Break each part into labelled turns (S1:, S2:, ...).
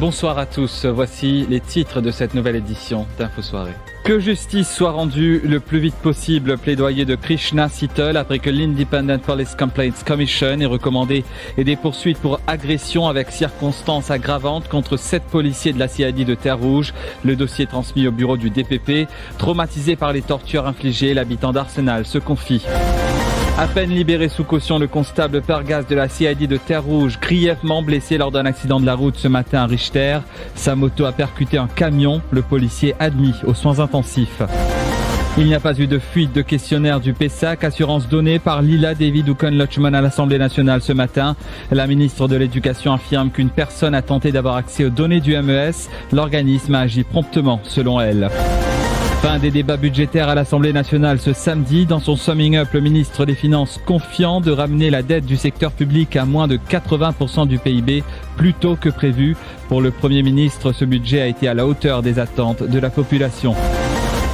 S1: Bonsoir à tous, voici les titres de cette nouvelle édition d'Info Soirée. Que justice soit rendue le plus vite possible, plaidoyer de Krishna Sittal après que l'Independent Police Complaints Commission ait recommandé des poursuites pour agression avec circonstances aggravantes contre 7 policiers de la CID de Terre-Rouge. Le dossier transmis au bureau du DPP. Traumatisé par les tortures infligées, l'habitant d'Arsenal se confie. À peine libéré sous caution, le constable Pergas de la CID de Terre-Rouge, grièvement blessé lors d'un accident de la route ce matin à Richter. Sa moto a percuté un camion, le policier admis aux soins intensifs. Il n'y a pas eu de fuite de questionnaire du PESAC, assurance donnée par Lila David Ukon-Lochman à l'Assemblée nationale ce matin. La ministre de l'Éducation affirme qu'une personne a tenté d'avoir accès aux données du MES. L'organisme a agi promptement, selon elle. Fin des débats budgétaires à l'Assemblée nationale ce samedi. Dans son summing up, le ministre des Finances confiant de ramener la dette du secteur public à moins de 80% du PIB plus tôt que prévu. Pour le Premier ministre, ce budget a été à la hauteur des attentes de la population.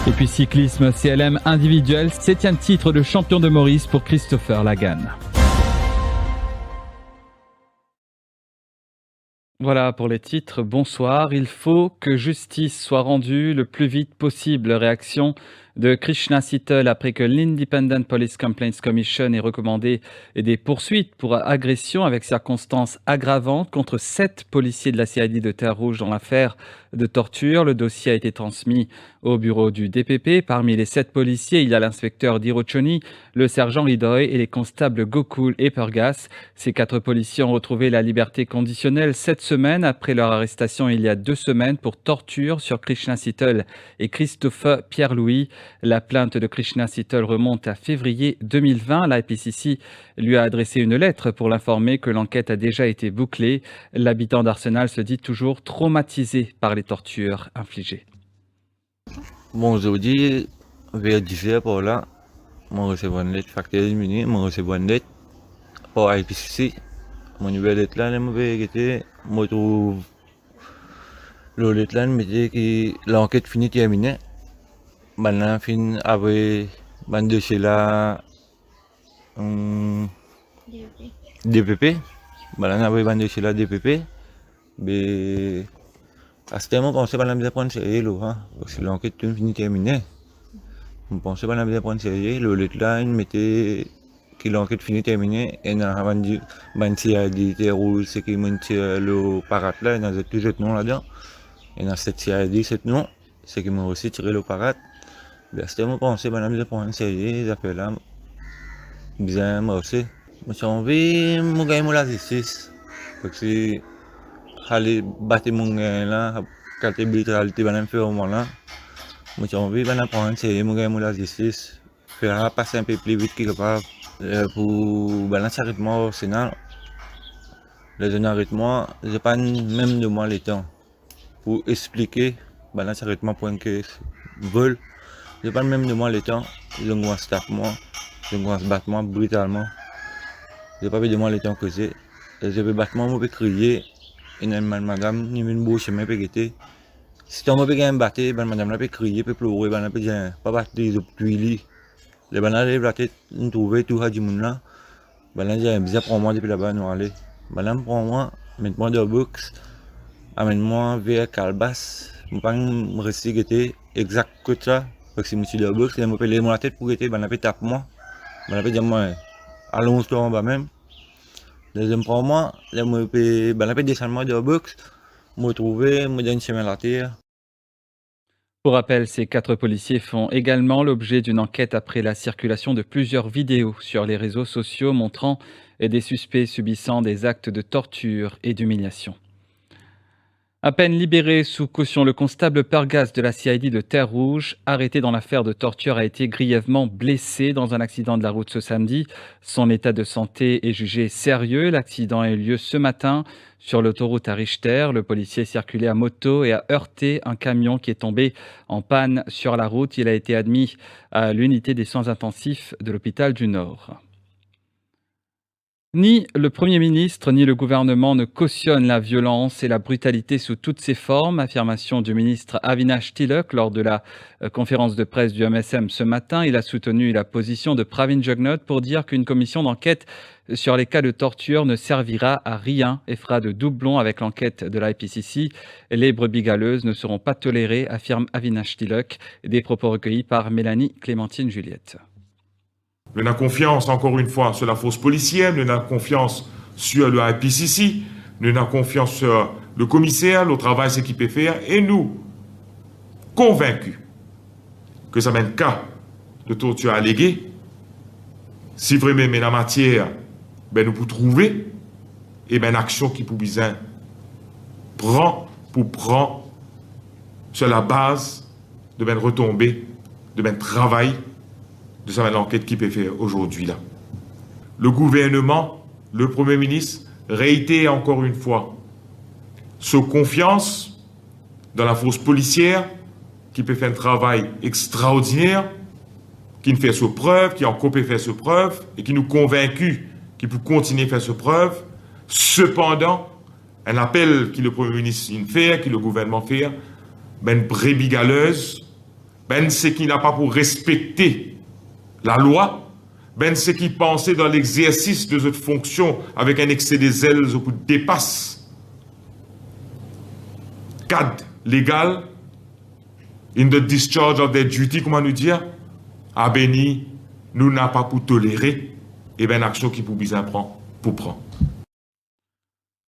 S1: Et puis cyclisme CLM individuel, 7e titre de champion de Maurice pour Christopher Lagan. Voilà pour les titres. Bonsoir. Il faut que justice soit rendue le plus vite possible. Réaction de Krishna Sittal après que l'Independent Police Complaints Commission ait recommandé des poursuites pour agression avec circonstances aggravantes contre 7 policiers de la CID de Terre-Rouge dans l'affaire de torture. Le dossier a été transmis au bureau du DPP. Parmi les 7 policiers, il y a l'inspecteur Dirochoni, le sergent Lidoy et les constables Gokul et Pergas. Ces 4 policiers ont retrouvé la liberté conditionnelle cette semaine après leur arrestation il y a 2 semaines pour torture sur Krishna Sittal et Christopher Pierre-Louis. La plainte de Krishna Sittal remonte à février 2020. La IPCC lui a adressé une lettre pour l'informer que l'enquête a déjà été bouclée. L'habitant d'Arsenal se dit toujours traumatisé par les tortures infligées.
S2: Bon, aujourd'hui, vers 10h par là, je reçois une lettre facteur minute, je reçois une lettre par IPCC. Mon nouvelle lettre là, je trouve le lettre là, que l'enquête finie terminée. Maintenant, fin avec un dossier là, DPP. Maintenant, avec un dossier là, DPP. Mais à ce moment, je pensais pas la prendre sérieux, parce que l'enquête finie terminée. Je pensais pas la prendre sérieux. Le lettre là, il mettait que l'enquête finie terminée. Et avant de dire, CID Terre-Rouge, c'est qu'il m'a tiré le parate là, il y a toujours ce nom là-dedans. Et dans cette CID, ce nom, c'est qu'il m'a aussi tiré le parate. Mais à ce moment, je pensais pas la prendre sérieux, les affaires là. Bien, moi aussi. Je suis envie de gagner la justice. Parce que aller battre mon gars là, quand tu es brutalité, je suis là. Je suis envie de prendre sérieux, de gagner la justice. Faire passer un peu plus vite quelque part. Pour balancer rythme au Sénat, les jeunes rythme, je n'ai pas même de moi le temps pour expliquer balancer rythme pour que veulent. Je n'ai pas même de moi le temps, je vais stop moi, je vais battre moi brutalement. Je n'ai pas de moi le temps que c'est. Je vais battre moi, je vais crier, et madame, ni une bouche, je vais péter. Si on me fait un battre, madame peut crier, peut pleurer, peut dire, pas battre les obtuis. Les bananes lèvent la tête, nous trouvons tout à du monde là. Banane j'ai un bizarre pour moi depuis là-bas, nous aller. Banane prends moi, mets-moi dans le box, amène-moi vers Calbas. Je ne peux pas rester guetter exact que ça. Parce que si je suis dans le box, il me fait la tête pour guetter, banane peut taper moi. Banane peut dire moi, allons sur en bas même. Deuxième prends moi, banane peut descendre moi dans le box, me trouver, me donner une chemin à la terre.
S1: Pour rappel, ces 4 policiers font également l'objet d'une enquête après la circulation de plusieurs vidéos sur les réseaux sociaux montrant des suspects subissant des actes de torture et d'humiliation. À peine libéré sous caution, le constable Pergas de la CID de Terre-Rouge, arrêté dans l'affaire de torture, a été grièvement blessé dans un accident de la route ce samedi. Son état de santé est jugé sérieux. L'accident a eu lieu ce matin sur l'autoroute à Richter. Le policier circulait à moto et a heurté un camion qui est tombé en panne sur la route. Il a été admis à l'unité des soins intensifs de l'hôpital du Nord. Ni le Premier ministre ni le gouvernement ne cautionnent la violence et la brutalité sous toutes ses formes. Affirmation du ministre Avinash Tilak lors de la conférence de presse du MSM ce matin. Il a soutenu la position de Pravin Jugnauth pour dire qu'une commission d'enquête sur les cas de torture ne servira à rien et fera de doublons avec l'enquête de l'IPCC. Les brebis galeuses ne seront pas tolérées, affirme Avinash Tilak. Des propos recueillis par Mélanie Clémentine Juliette.
S3: Nous avons confiance, encore une fois, sur la force policière, nous avons confiance sur le IPCC, nous avons confiance sur le commissaire, le travail qu'il peut faire, et nous, convaincus que ça mène cas de torture alléguée, si vraiment mais la matière, ben nous pouvons trouver, et ben action qui peut bien prendre sur la base de ben retomber, de ben travail, de ça l'enquête qui peut faire aujourd'hui là. Le gouvernement, le Premier ministre, réitère encore une fois sa confiance dans la force policière qui peut faire un travail extraordinaire, qui nous fait ses preuves, qui encore peut faire ses preuves et qui nous convaincus qu'il peut continuer à faire ses preuves. Cependant, un appel que le Premier ministre fait, que le gouvernement fait, ben brebis galeuse, ben c'est qu'il n'a pas pour respecter la loi, ben c'est qui pensait dans l'exercice de cette fonction avec un excès des ailes au coup de dépasse. Cadre légal, in the discharge of their duty, comment nous dire, à béni, nous n'a pas pour tolérer, et ben action qui pour bien prendre, pour prendre.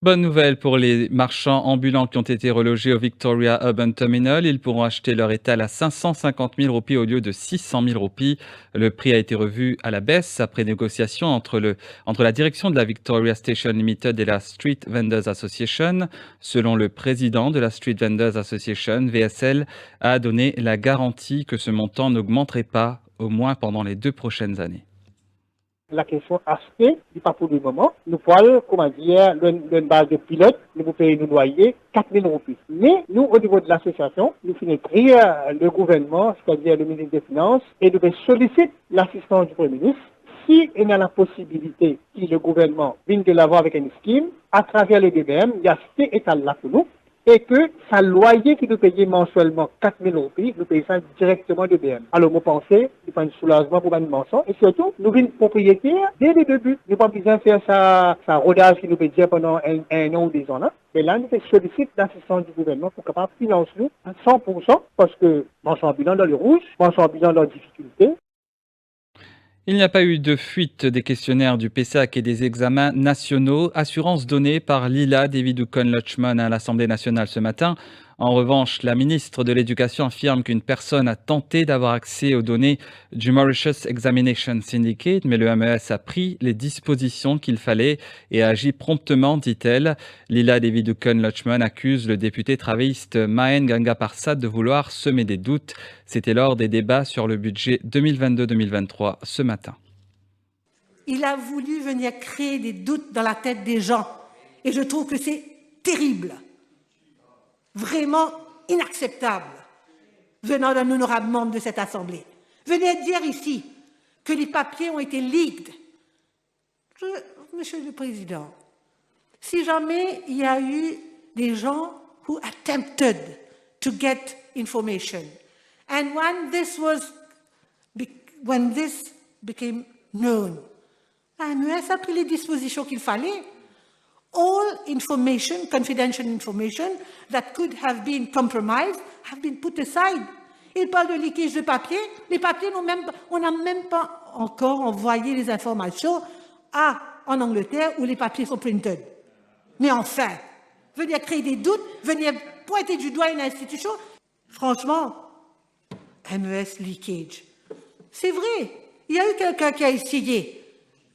S1: Bonne nouvelle pour les marchands ambulants qui ont été relogés au Victoria Urban Terminal. Ils pourront acheter leur étal à 550 000 roupies au lieu de 600 000 roupies. Le prix a été revu à la baisse après négociation entre la direction de la Victoria Station Limited et la Street Vendors Association. Selon le président de la Street Vendors Association, VSL a donné la garantie que ce montant n'augmenterait pas, au moins pendant les 2 prochaines années.
S4: La question aspect du pas pour le moment. Nous pouvons, comment dire, une base de pilote, nous pouvons payer nos loyers 4 000 roupies. Mais nous, au niveau de l'association, nous finissons le gouvernement, c'est-à-dire le ministre des Finances, et nous sollicitons l'assistance du Premier ministre. Si il y a la possibilité que le gouvernement vienne de l'avoir avec une scheme, à travers le DBM, il y a cet état-là pour nous, et que sa loyer qui nous paye mensuellement 4 000 roupies, nous payons ça directement de BM. Alors, moi, pensez, il faut un soulagement pour une mention, et surtout, nous sommes propriétaires dès le début. Nous n'avons pas besoin de faire ça rodage qui nous peut dire pendant un an ou 2 ans là. Mais là, nous sollicitons l'assistance du gouvernement pour capable financer nous à 100%, parce que, moi, je suis en bilan dans le rouge, moi, je suis en bilan dans les difficultés.
S1: Il n'y a pas eu de fuite des questionnaires du PSAC et des examens nationaux, assurance donnée par Lila Davidou-Kon-Lochman à l'Assemblée nationale ce matin. En revanche, la ministre de l'Éducation affirme qu'une personne a tenté d'avoir accès aux données du Mauritius Examination Syndicate, mais le MES a pris les dispositions qu'il fallait et a agi promptement, dit-elle. Lila Davidou-Kon-Lochman accuse le député travailliste Mahen Ganga Parsad de vouloir semer des doutes. C'était lors des débats sur le budget 2022-2023 ce matin.
S5: Il a voulu venir créer des doutes dans la tête des gens et je trouve que c'est terrible. Vraiment inacceptable, venant d'un honorable membre de cette Assemblée. Venez dire ici que les papiers ont été leaked. Monsieur le Président, si jamais il y a eu des gens who attempted to get information, and when this became known, la MES a pris les dispositions qu'il fallait. All information, confidential information, that could have been compromised, have been put aside. Il parle de liquide de papier. Les papiers, on n'a même pas encore envoyé les informations en Angleterre où les papiers sont printed. Mais enfin, venir créer des doutes, venir pointer du doigt une institution, franchement, MES leakage. C'est vrai, il y a eu quelqu'un qui a essayé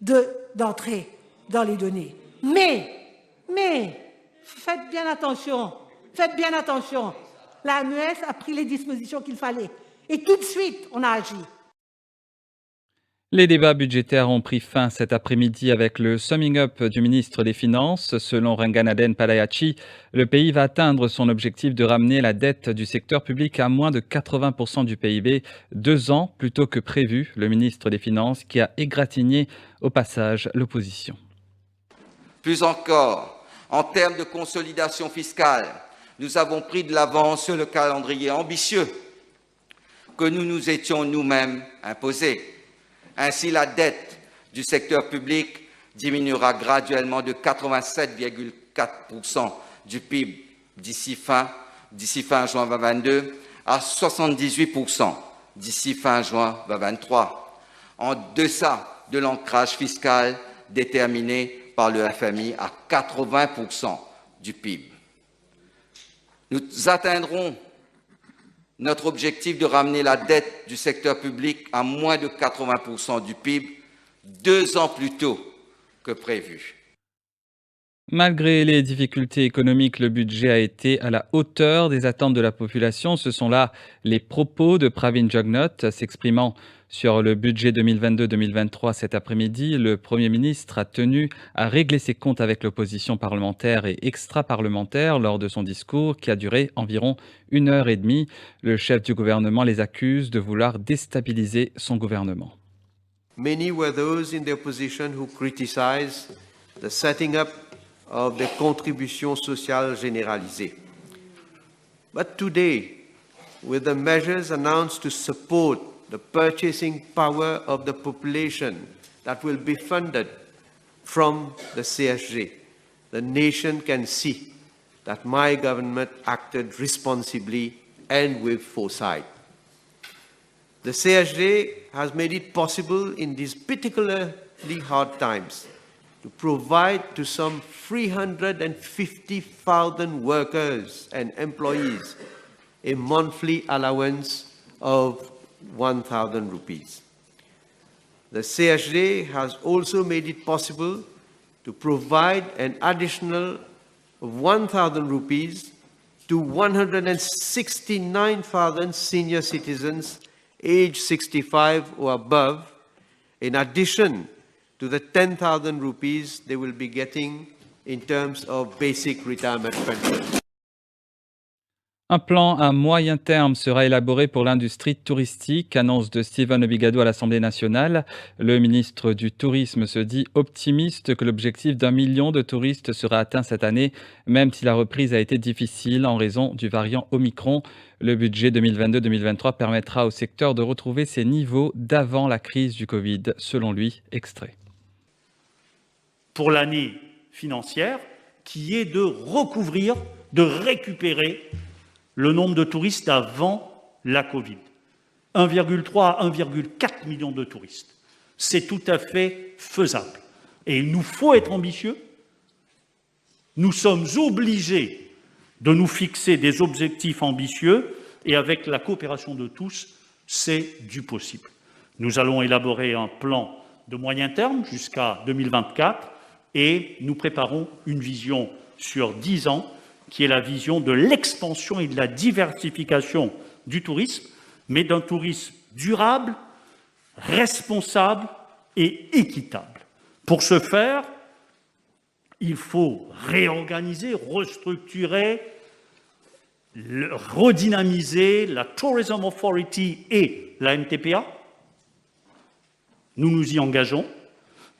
S5: d'entrer dans les données. Mais, faites bien attention. La MES a pris les dispositions qu'il fallait. Et tout de suite, on a agi.
S1: Les débats budgétaires ont pris fin cet après-midi avec le summing up du ministre des Finances. Selon Ranganathan Palaiachi, le pays va atteindre son objectif de ramener la dette du secteur public à moins de 80% du PIB, 2 ans plus tôt que prévu. Le ministre des Finances qui a égratigné au passage l'opposition.
S6: Plus encore, en termes de consolidation fiscale, nous avons pris de l'avance sur le calendrier ambitieux que nous nous étions nous-mêmes imposés. Ainsi, la dette du secteur public diminuera graduellement de 87,4% du PIB d'ici fin juin 2022 à 78% d'ici fin juin 2023, en deçà de l'ancrage fiscal déterminé par le FMI à 80% du PIB. Nous atteindrons notre objectif de ramener la dette du secteur public à moins de 80% du PIB 2 ans plus tôt que prévu.
S1: Malgré les difficultés économiques, le budget a été à la hauteur des attentes de la population. Ce sont là les propos de Pravin Jugnauth s'exprimant sur le budget 2022-2023 cet après-midi. Le Premier ministre a tenu à régler ses comptes avec l'opposition parlementaire et extra-parlementaire lors de son discours qui a duré environ 1h30. Le chef du gouvernement les accuse de vouloir déstabiliser son gouvernement.
S7: Many were those in the opposition who criticized the setting up of the contribution sociale généralisée. But today, with the measures announced to support the purchasing power of the population that will be funded from the CSG, the nation can see that my government acted responsibly and with foresight. The CSG has made it possible in these particularly hard times to provide to some 350,000 workers and employees a monthly allowance of 1,000 rupees. The CSG has also made it possible to provide an additional 1,000 rupees to 169,000 senior citizens aged 65 or above, in addition to the 10,000 rupees they will be getting in terms of basic retirement pension.
S1: Un plan à moyen terme sera élaboré pour l'industrie touristique, annonce de Stephen Obligado à l'Assemblée nationale. Le ministre du Tourisme se dit optimiste que l'objectif d'1 million de touristes sera atteint cette année, même si la reprise a été difficile en raison du variant Omicron. Le budget 2022-2023 permettra au secteur de retrouver ses niveaux d'avant la crise du Covid, selon lui. Extrait.
S8: Pour l'année financière, qui est de recouvrir, de récupérer le nombre de touristes avant la Covid. 1,3 à 1,4 million de touristes. C'est tout à fait faisable. Et il nous faut être ambitieux. Nous sommes obligés de nous fixer des objectifs ambitieux et avec la coopération de tous, c'est du possible. Nous allons élaborer un plan de moyen terme jusqu'à 2024 et nous préparons une vision sur 10 ans qui est la vision de l'expansion et de la diversification du tourisme, mais d'un tourisme durable, responsable et équitable. Pour ce faire, il faut réorganiser, restructurer, redynamiser la Tourism Authority et la MTPA. Nous nous y engageons.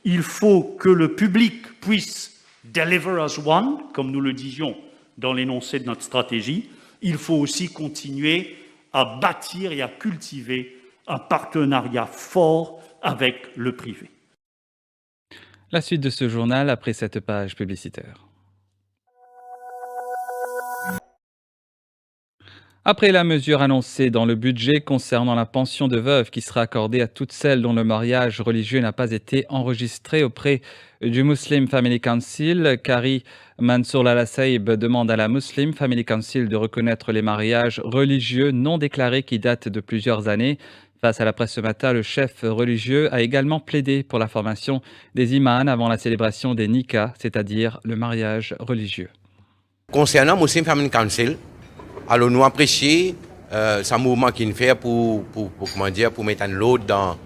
S8: Il faut que le public puisse deliver as one, comme nous le disions dans l'énoncé de notre stratégie. Il faut aussi continuer à bâtir et à cultiver un partenariat fort avec le privé.
S1: La suite de ce journal après cette page publicitaire. Après la mesure annoncée dans le budget concernant la pension de veuve qui sera accordée à toutes celles dont le mariage religieux n'a pas été enregistré auprès du Muslim Family Council, Kari Mansour Lalasaïb demande à la Muslim Family Council de reconnaître les mariages religieux non déclarés qui datent de plusieurs années. Face à la presse ce matin, le chef religieux a également plaidé pour la formation des imams avant la célébration des nikahs, c'est-à-dire le mariage religieux.
S9: Concernant Muslim Family Council, alors nous apprécions ce mouvement qu'il fait pour mettre un lot dans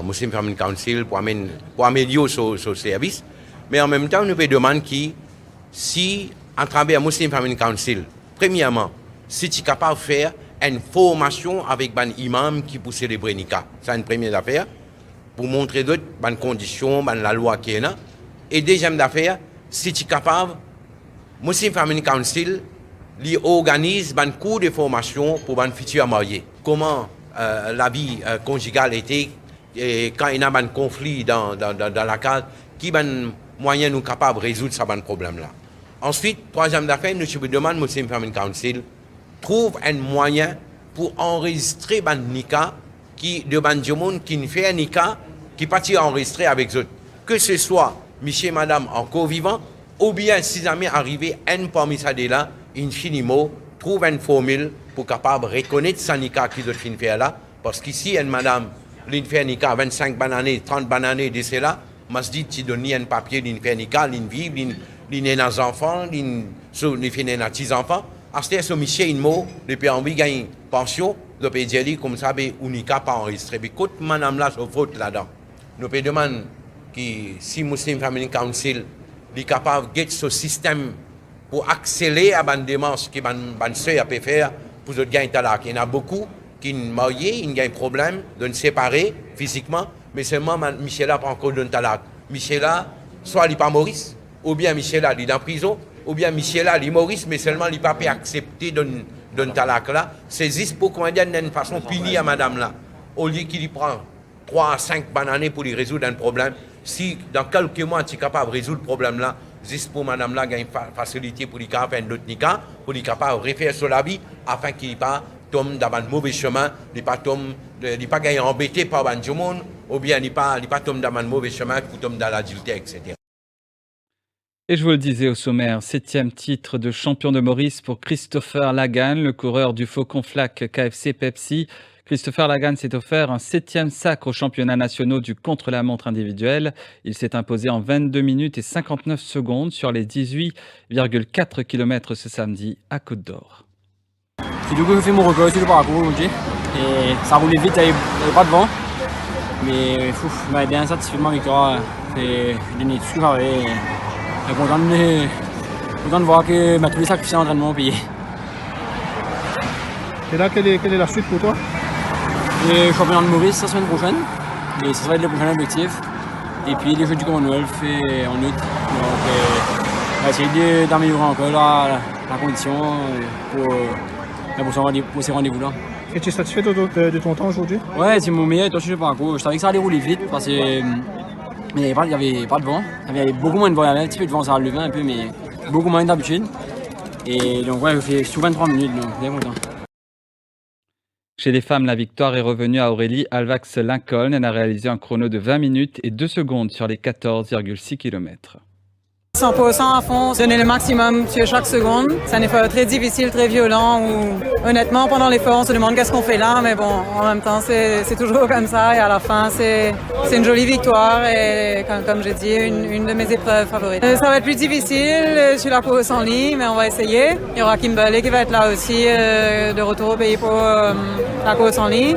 S9: Muslim Family Council pour améliorer son service. Mais en même temps, nous pouvons demander si, à travers Muslim Family Council, premièrement, si tu es capable de faire une formation avec un imam qui peut célébrer Nika. C'est une première affaire, pour montrer d'autres bonnes conditions, la loi qui est là. Et deuxième affaire, si tu es capable, Muslim Family Council organise un cours de formation pour les futurs mariés. Comment la vie conjugale était, et quand il y a un conflit dans la case, qui est un moyen nous capable de résoudre ce problème-là. Ensuite, troisième affaire, nous demandons Muslim Family Council trouve un moyen pour enregistrer un nika qui de monde qui fait un nika qui partit enregistrer avec eux. Que ce soit monsieur et madame encore vivants, ou bien si jamais arrivé un parmi ça de là, infiniment, trouve une formule pour capable reconnaître ce nika qu'ils ont fait là, parce qu'ici, une madame, l'in fait un nika 25 années, 30 années de cela, m'a dit tu donnes un papier, l'in fait un nika, l'in vit, l'in est dans enfants, l'in fait des petits enfants. À ce moment-là, monsieur il mot, depuis envie de gagner pension, nous pouvons dire comme ça, unica pas enregistré. Mais quand madame là se faute là-dedans, nous pouvons demander que si Muslim Family Council est capable de ce système pour accélérer à la démarche que les soeurs peuvent faire pour gagner talak. Il y en a beaucoup qui sont mariés, ils ont un problème de se séparer physiquement, mais seulement Michel n'a pas encore de talak. Michel là, soit il n'est pas Maurice, ou bien Michel là, il est en prison, ou bien Michel là, il est Maurice, mais seulement il n'a pas pu accepter d'un talak là. C'est juste pour qu'on ait d'une façon punie à madame là. Au lieu qu'il y prend 3 à 5 années pour lui résoudre un problème, si dans quelques mois tu es capable de résoudre le problème là, juste pour madame là, il y a une facilité pour lui faire un autre nika, pour lui capable de refaire sur la vie, afin qu'il ne pas tombe dans un mauvais chemin, il ne pas gagner embêté par un monde, ou bien il ne pas tombe dans un mauvais chemin pour tomber dans l'adultère, etc.
S1: Et je vous le disais au sommaire, 7e titre de champion de Maurice pour Christopher Lagan, le coureur du Faucon Flac KFC Pepsi. Christopher Lagan s'est offert un 7e sacre aux championnats nationaux du contre-la-montre individuel. Il s'est imposé en 22 minutes et 59 secondes sur les 18,4 km ce samedi à Côte d'Or.
S10: J'ai du coup fait mon record sur le parcours aujourd'hui et ça roulait vite, il n'y avait pas de vent. Mais je m'avais bien satisfait de ma victoire. J'ai donné tout ce que j'avais. Je suis content de voir que tous les sacrifices d'entraînement ont payé.
S11: Et là, quelle est la suite pour toi?
S10: Le championnat de Maurice la semaine prochaine. Et ça va être le prochain objectif. Et puis les Jeux du Commonwealth en août. Donc on va essayer d'améliorer encore la condition pour ces rendez-vous-là.
S11: Et tu es satisfait de ton temps aujourd'hui?
S10: Ouais, c'est mon meilleur temps sur le parcours. Je savais que ça allait rouler vite parce que il n'y avait pas de vent. Il y avait beaucoup moins de vent. Il y avait un petit peu de vent, ça a levé un peu, mais beaucoup moins d'habitude. Et donc ouais, je fais sous 23 minutes, donc bien content.
S1: Chez les femmes, la victoire est revenue à Aurélie Alvax-Lincoln. Elle a réalisé un chrono de 20 minutes et 2 secondes sur les 14,6 km.
S12: 100% à fond, donner le maximum sur chaque seconde. C'est un effort très difficile, très violent, où honnêtement pendant l'effort on se demande qu'est-ce qu'on fait là, mais bon, en même temps c'est toujours comme ça et à la fin c'est une jolie victoire et comme j'ai dit, une de mes épreuves favorites. Ça va être plus difficile sur la course en ligne, mais on va essayer. Il y aura Kimberley qui va être là aussi de retour au pays pour la course en ligne.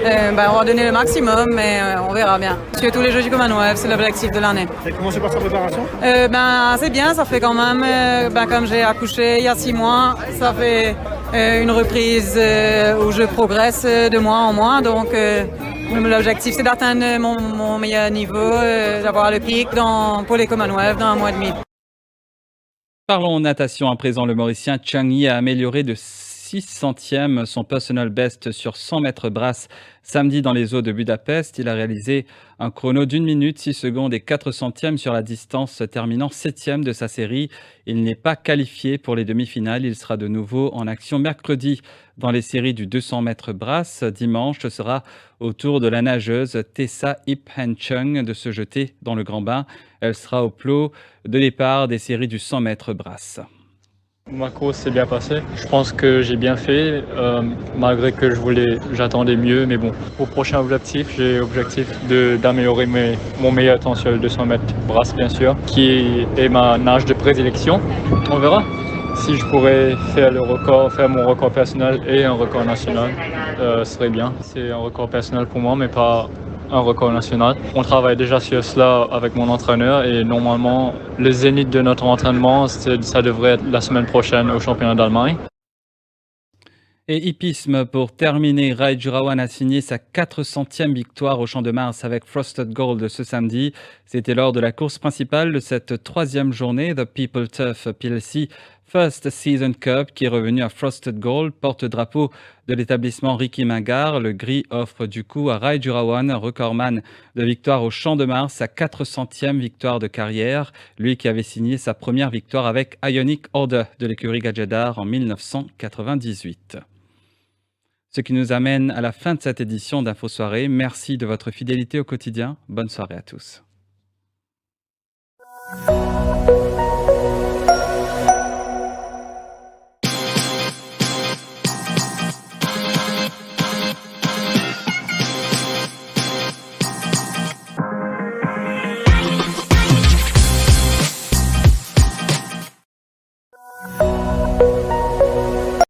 S12: On va donner le maximum, mais on verra bien. Sur tous les Jeux du Commonwealth, c'est l'objectif de l'année.
S11: Et comment se passe la préparation?
S12: C'est bien, ça fait quand même, comme j'ai accouché il y a 6 mois, ça fait une reprise où je progresse de mois en mois. Donc l'objectif c'est d'atteindre mon meilleur niveau, d'avoir le pic pour les Commonwealth dans 1 mois et demi.
S1: Parlons natation à présent. Le Mauricien Chang Yi a amélioré de 6 centièmes son personal best sur 100 mètres brasse samedi dans les eaux de Budapest. Il a réalisé un chrono d'1 minute, 6 secondes et 4 centièmes sur la distance, terminant 7e de sa série. Il n'est pas qualifié pour les demi-finales. Il sera de nouveau en action mercredi dans les séries du 200 mètres brasse. Dimanche, ce sera au tour de la nageuse Tessa Ip Han Chung de se jeter dans le grand bain. Elle sera au plot de départ des séries du 100 mètres brasse.
S13: Ma course s'est bien passée. Je pense que j'ai bien fait, malgré que j'attendais mieux. Mais bon, au prochain objectif, j'ai l'objectif d'améliorer mon meilleur temps sur le 200 mètres brasse, bien sûr, qui est ma nage de prédilection. On verra si je pourrais faire mon record personnel et un record national. Ce serait bien. C'est un record personnel pour moi, mais pas un record national. On travaille déjà sur cela avec mon entraîneur et normalement, le zénith de notre entraînement, ça devrait être la semaine prochaine au championnat d'Allemagne.
S1: Et hippisme pour terminer, Rai Jurawan a signé sa 400e victoire au Champ de Mars avec Frosted Gold ce samedi. C'était lors de la course principale de cette troisième journée de People Turf PLC First Season Cup qui est revenu à Frosted Gold, porte-drapeau de l'établissement Ricky Mingard. Le gris offre du coup à Rai Jurawan, recordman de victoire au Champ de Mars, sa 400e victoire de carrière. Lui qui avait signé sa première victoire avec Ionic Order de l'écurie Gadjedar en 1998. Ce qui nous amène à la fin de cette édition d'Info Soirée. Merci de votre fidélité au quotidien. Bonne soirée à tous.